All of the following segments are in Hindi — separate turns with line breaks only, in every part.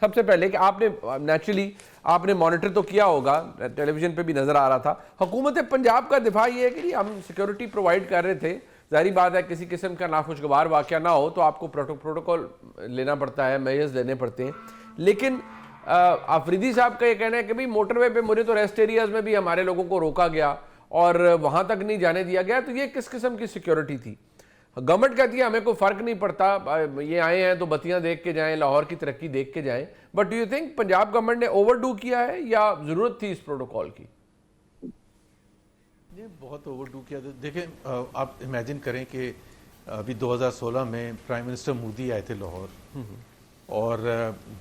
सबसे पहले कि आपने नेचुरली आपने मॉनिटर तो किया होगा, टेलीविजन पे भी नजर आ रहा था, हुकूमत पंजाब का दिफा ये है कि नहीं हम सिक्योरिटी प्रोवाइड कर रहे थे, जाहिर बात है किसी किस्म का नाखुशगवार वाक़या ना हो तो आपको प्रोटोकॉल लेना पड़ता है, मेजर्स लेने पड़ते हैं। लेकिन आफरीदी साहब का ये कहना है कि भाई मोटरवे पे मुझे तो रेस्ट एरियाज में भी हमारे लोगों को रोका गया और वहां तक नहीं जाने दिया गया, तो ये किस किस्म की सिक्योरिटी थी? गवर्नमेंट कहती है हमें कोई फर्क नहीं पड़ता, ये आए हैं तो बत्तियां देख के जाएं, लाहौर की तरक्की देख के जाएं, but do you think Punjab government ने ओवरडू किया है या जरूरत थी इस प्रोटोकॉल की?
ये बहुत ओवरडू किया। देखें, आप इमेजिन करें कि अभी 2016 में प्राइम मिनिस्टर मोदी आए थे लाहौर, और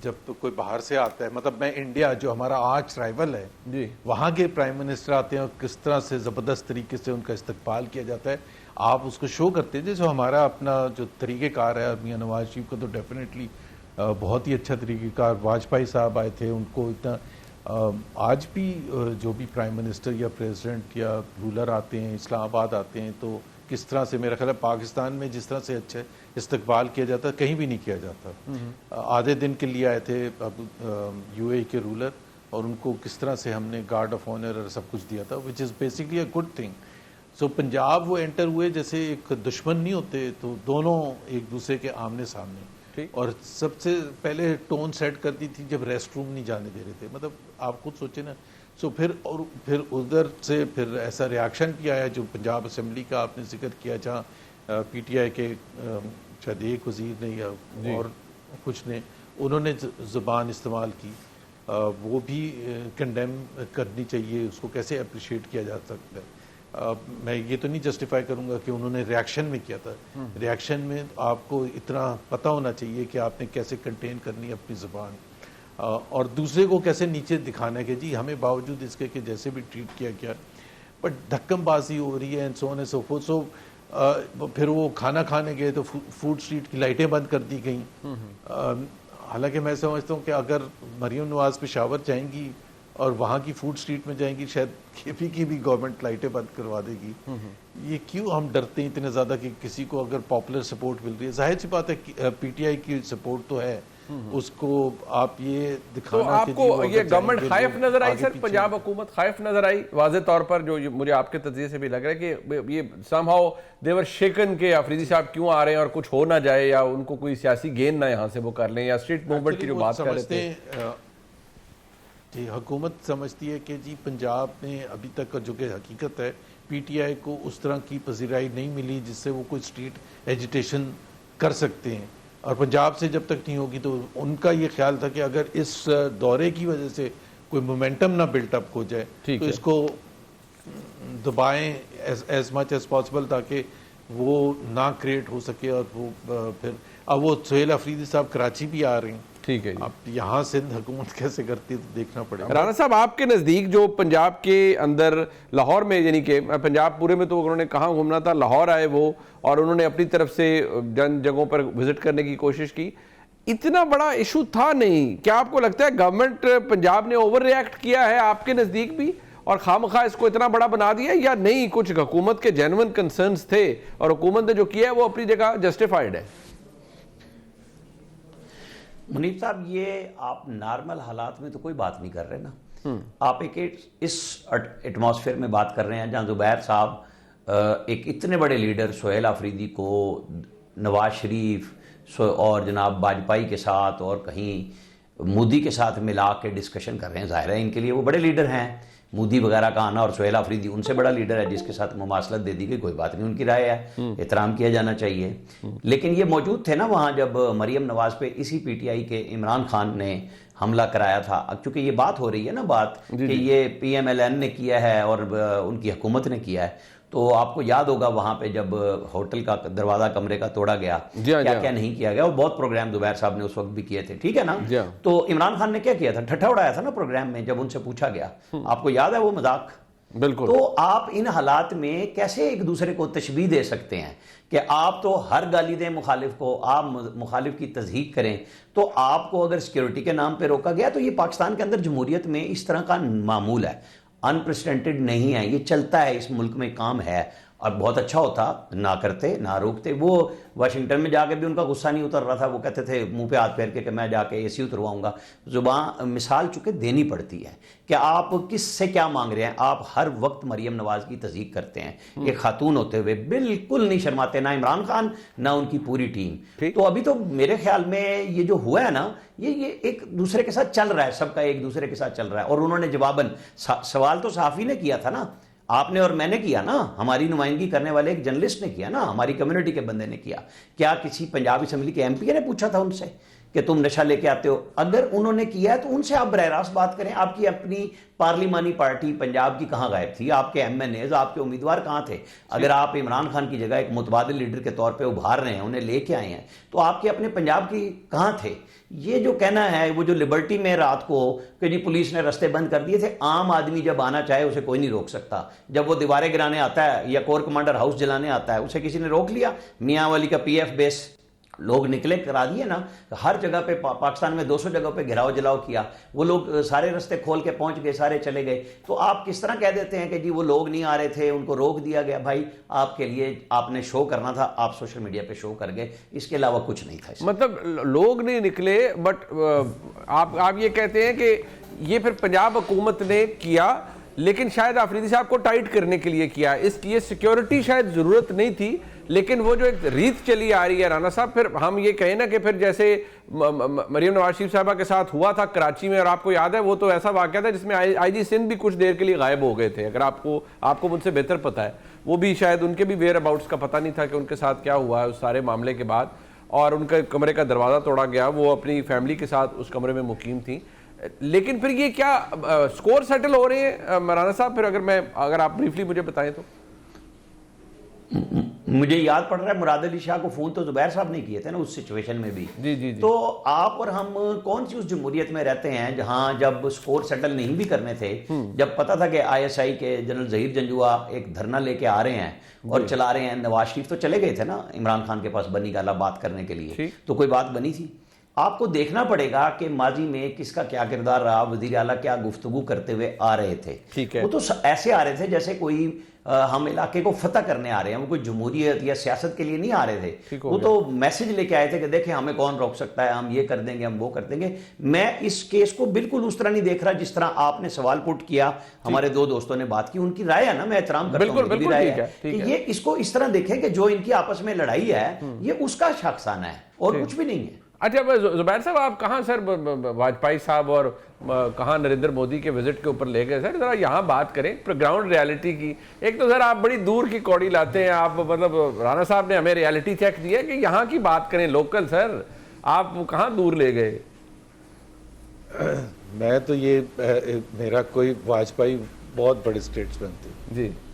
जब तो कोई बाहर से आता है, मतलब मैं इंडिया जो हमारा आर्च राइवल है
जी,
वहाँ के प्राइम मिनिस्टर आते हैं और किस तरह से ज़बरदस्त तरीके से उनका इस्तकबाल किया जाता है, आप उसको शो करते हैं। जैसे हमारा अपना जो तरीक़ेकार है मियां नवाज शरीफ को तो डेफिनेटली बहुत ही अच्छा तरीक़ेकार, वाजपेयी साहब आए थे, उनको इतना आज भी जो भी प्राइम मिनिस्टर या प्रेसिडेंट या रूलर आते हैं, इस्लामाबाद आते हैं, तो किस तरह से, मेरा ख्याल है पाकिस्तान में जिस तरह से अच्छा इस्तकबाल किया जाता है कहीं भी नहीं किया जाता। आधे दिन के लिए आए थे अब यूएई के रूलर, और उनको किस तरह से हमने गार्ड ऑफ ऑनर और सब कुछ दिया था, which is basically a good thing. So Punjab वो एंटर हुए जैसे एक दुश्मन नहीं होते, तो दोनों एक दूसरे के आमने सामने, और सबसे पहले टोन सेट कर दी थी जब रेस्ट रूम नहीं जाने दे रहे थे, मतलब आप खुद सोचे ना। सो फिर उधर से फिर ऐसा रिएक्शन भी आया, जो पंजाब असम्बली का आपने जिक्र किया, जहाँ पीटीआई के शायद एक वजीर ने या और कुछ ने, उन्होंने ज़ुबान इस्तेमाल की, वो भी कंडेम करनी चाहिए, उसको कैसे अप्रिशिएट किया जा सकता है। मैं ये तो नहीं जस्टिफाई करूंगा कि उन्होंने रिएक्शन में किया था, रिएक्शन में आपको इतना पता होना चाहिए कि आपने कैसे कंटेन करनी है अपनी ज़ुबान, और दूसरे को कैसे नीचे दिखाना है कि जी हमें बावजूद इसके कि जैसे भी ट्रीट किया गया, बट धक्कमबाजी हो रही है and so on and so forth. So फिर वो खाना खाने गए तो फूड स्ट्रीट की लाइटें बंद कर दी गई। हालांकि मैं समझता हूँ कि अगर मरियम नवाज पेशावर जाएंगी और वहाँ की फूड स्ट्रीट में जाएंगी, शायद केपी की भी गवर्नमेंट लाइटें बंद करवा देगी। ये क्यों हम डरते हैं इतने ज़्यादा कि किसी को अगर पॉपुलर सपोर्ट मिल रही है, जाहिर सी बात है पीटीआई की सपोर्ट तो है, उसको आप ये दिखाना,
तो आपको ये गवर्नमेंट खाइफ नजर आई सर, पंजाब हुकूमत खाइफ नजर आई वाज़े तौर पर, जो मुझे आपके तजज़िये से भी लग रहा है कि ये समहाउ दे वर शेकन के आफरीदी साहब क्यों आ रहे हैं और कुछ हो ना जाए, या उनको कोई सियासी गेन ना यहाँ से वो कर लें, या स्ट्रीट मूवमेंट की जो बात कर रहे थे।
जी, हुकूमत समझती है कि जी पंजाब में अभी तक जो कि हकीकत है, पीटीआई को उस तरह की पजीराई नहीं मिली जिससे वो कोई स्ट्रीट एजिटेशन कर सकते हैं, और पंजाब से जब तक नहीं होगी तो उनका ये ख्याल था कि अगर इस दौरे की वजह से कोई मोमेंटम ना बिल्टअप हो जाए तो इसको दबाएं एज मच एज पॉसिबल, ताकि वो ना क्रिएट हो सके। और वो फिर अब वो सुहेल अफरीदी साहब कराची भी आ रहे हैं, ठीक है, अब यहाँ सिंध हुकूमत कैसे करती है तो देखना पड़ेगा।
राणा साहब, आपके नज़दीक जो पंजाब के अंदर लाहौर में, यानी कि पंजाब पूरे में तो उन्होंने कहाँ घूमना था, लाहौर आए वो, और उन्होंने अपनी तरफ से जन जगहों पर विजिट करने की कोशिश की, इतना बड़ा इशू था नहीं। क्या आपको लगता है गवर्नमेंट पंजाब ने ओवर रिएक्ट किया है आपके नज़दीक भी, और खामखा इसको इतना बड़ा बना दिया, या नहीं कुछ हुकूमत के जेन्युइन कंसर्न्स थे और हुकूमत ने जो किया है वो अपनी जगह जस्टिफाइड है?
मुनीब साहब, ये आप नॉर्मल हालात में तो कोई बात नहीं कर रहे ना, आप एक इस एटमॉस्फेयर में बात कर रहे हैं जहाँ ज़ुबैर साहब एक इतने बड़े लीडर सुहेल अफरीदी को नवाज शरीफ और जनाब वाजपेयी के साथ और कहीं मोदी के साथ मिला के डिस्कशन कर रहे हैं। ज़ाहिर है इनके लिए वो बड़े लीडर हैं, मोदी वगैरह का आना, और सुहेल अफरीदी उनसे बड़ा लीडर है जिसके साथ मुमासलत दे दी गई, कोई बात नहीं, उनकी राय है, एहतराम किया जाना चाहिए। लेकिन ये मौजूद थे ना वहाँ जब मरियम नवाज पे इसी पीटीआई के इमरान खान ने हमला कराया था। अब चूंकि ये बात हो रही है ना बात कि ये पीएमएलएन ने किया है और उनकी हुकूमत ने किया है, तो आपको याद होगा वहां पे जब होटल का दरवाजा कमरे का तोड़ा गया, क्या क्या नहीं किया गया, और बहुत प्रोग्राम ज़ुबैर साहब ने उस वक्त भी किए थे, ठीक है ना। तो इमरान खान ने क्या किया था, ठट्ठा उड़ाया था ना प्रोग्राम में जब उनसे पूछा गया, आपको याद है वो मजाक?
बिल्कुल।
तो आप इन हालात में कैसे एक दूसरे को तशबीह दे सकते हैं कि आप तो हर गाली दें मुखालिफ को, आप मुखालिफ की तज़हीक करें, तो आपको अगर सिक्योरिटी के नाम पर रोका गया, तो ये पाकिस्तान के अंदर जमहूरियत में इस तरह का मामूल है, अनप्रेसिडेंटेड नहीं है, ये चलता है, इस मुल्क में काम है। और बहुत अच्छा होता, ना करते ना रोकते। वो वाशिंगटन में जाके भी उनका गुस्सा नहीं उतर रहा था, वो कहते थे मुंह पे हाथ फेर के कि मैं जाके एसी उतरवाऊंगा। जुबान मिसाल चूंकि देनी पड़ती है कि आप किससे क्या मांग रहे हैं। आप हर वक्त मरियम नवाज की तस्दीक करते हैं, एक खातून होते हुए बिल्कुल नहीं शर्माते, ना इमरान खान ना उनकी पूरी टीम। तो अभी तो मेरे ख्याल में ये जो हुआ है ना, ये एक दूसरे के साथ चल रहा है, सबका एक दूसरे के साथ चल रहा है। और उन्होंने जवाबन सवाल तो सहाफी ने किया था ना, आपने और मैंने किया ना, हमारी नुमाइंदगी करने वाले एक जर्नलिस्ट ने किया ना, हमारी कम्युनिटी के बंदे ने किया। क्या किसी पंजाब असेंबली के एमपी ने पूछा था उनसे कि तुम नशा लेके आते हो? अगर उन्होंने किया है तो उनसे आप बरह रास्त बात करें। आपकी अपनी पार्लिमानी पार्टी पंजाब की कहां गायब थी? आपके एमएनएज, आपके उम्मीदवार कहां थे? अगर आप इमरान खान की जगह एक मुतबादिल लीडर के तौर पे उभार रहे हैं, उन्हें लेके आए हैं, तो आपके अपने पंजाब की कहां थे? ये जो कहना है, वो जो लिबर्टी में रात को कि जी पुलिस ने रास्ते बंद कर दिए थे, आम आदमी जब आना चाहे उसे कोई नहीं रोक सकता। जब वो दीवारें गिराने आता है या कोर कमांडर हाउस जलाने आता है, उसे किसी ने रोक लिया? मियाँ वाली का पीएफ बेस लोग निकले, करा दिए ना। हर जगह पे पाकिस्तान में 200 जगह पे घेराव जलाव किया, वो लोग सारे रास्ते खोल के पहुंच गए, सारे चले गए। तो आप किस तरह कह देते हैं कि जी वो लोग नहीं आ रहे थे, उनको रोक दिया गया? भाई आपके लिए आपने शो करना था, आप सोशल मीडिया पे शो कर गए, इसके अलावा कुछ नहीं था।
मतलब लोग नहीं निकले, बट आप ये कहते हैं कि ये फिर पंजाब हुकूमत ने किया, लेकिन शायद आफरीदी साहब को टाइट करने के लिए किया। इसकी ये सिक्योरिटी शायद जरूरत नहीं थी, लेकिन वो जो एक रीत चली आ रही है राना साहब, फिर हम ये कहें ना कि फिर जैसे मरियम नवाज शरीफ साहबा के साथ हुआ था कराची में, और आपको याद है वो तो ऐसा वाकया था जिसमें आईजी सिंध भी कुछ देर के लिए गायब हो गए थे। अगर आपको मुझसे बेहतर पता है, वो भी शायद उनके भी वेयर अबाउट्स का पता नहीं था कि उनके साथ क्या हुआ है उस सारे मामले के बाद, और उनके कमरे का दरवाज़ा तोड़ा गया, वो अपनी फैमिली के साथ उस कमरे में मुकीम थी। लेकिन फिर ये क्या स्कोर सेटल हो रहे हैं राना साहब? फिर अगर आप ब्रीफली मुझे बताएं तो।
मुझे याद पड़ रहा है मुराद अली शाह को फोन तो जुबैर साहब ने किए थे ना उस सिचुएशन में भी।
जी।
तो आप और हम कौन सी उस जमहूरियत में रहते हैं जहां जब स्कोर सेटल नहीं भी करने थे, जब पता था कि आईएसआई के जनरल जहीर जंजुआ एक धरना लेके आ रहे हैं और चला रहे हैं, नवाज शरीफ तो चले गए थे ना इमरान खान के पास बनी गाला बात करने के लिए, तो कोई बात बनी थी? आपको देखना पड़ेगा कि माजी में किसका क्या किरदार रहा, वजीर आला क्या गुफ्तगू करते हुए आ रहे थे।
ठीक है।
वो तो ऐसे आ रहे थे जैसे कोई हम इलाके को फतह करने आ रहे हैं, वो कोई जमहूरियत या सियासत के लिए नहीं आ रहे थे। वो तो मैसेज लेके आए थे कि देखें हमें कौन रोक सकता है, हम ये कर देंगे, हम वो कर देंगे। मैं इस केस को बिल्कुल उस तरह नहीं देख रहा जिस तरह आपने सवाल पुट किया। हमारे दो दोस्तों ने बात की, उनकी राय है ना, मैं एहतराम करता हूं, उनकी राय है कि ये इसको इस तरह देखें कि जो इनकी आपस में लड़ाई है ये उसका शख्साना है और कुछ भी नहीं है।
अच्छा जुबैर साहब, आप कहाँ सर वाजपेयी साहब और कहाँ नरेंद्र मोदी के विजिट के ऊपर ले गए सर? जरा यहाँ बात करें ग्राउंड रियलिटी की। एक तो सर आप बड़ी दूर की कौड़ी लाते हैं, आप मतलब राना साहब ने हमें रियलिटी चेक दिया कि यहाँ की बात करें लोकल। सर आप कहाँ दूर ले गए?
मैं तो ये मेरा कोई वाजपेयी बहुत बड़े स्टेट्समैन थे
जी।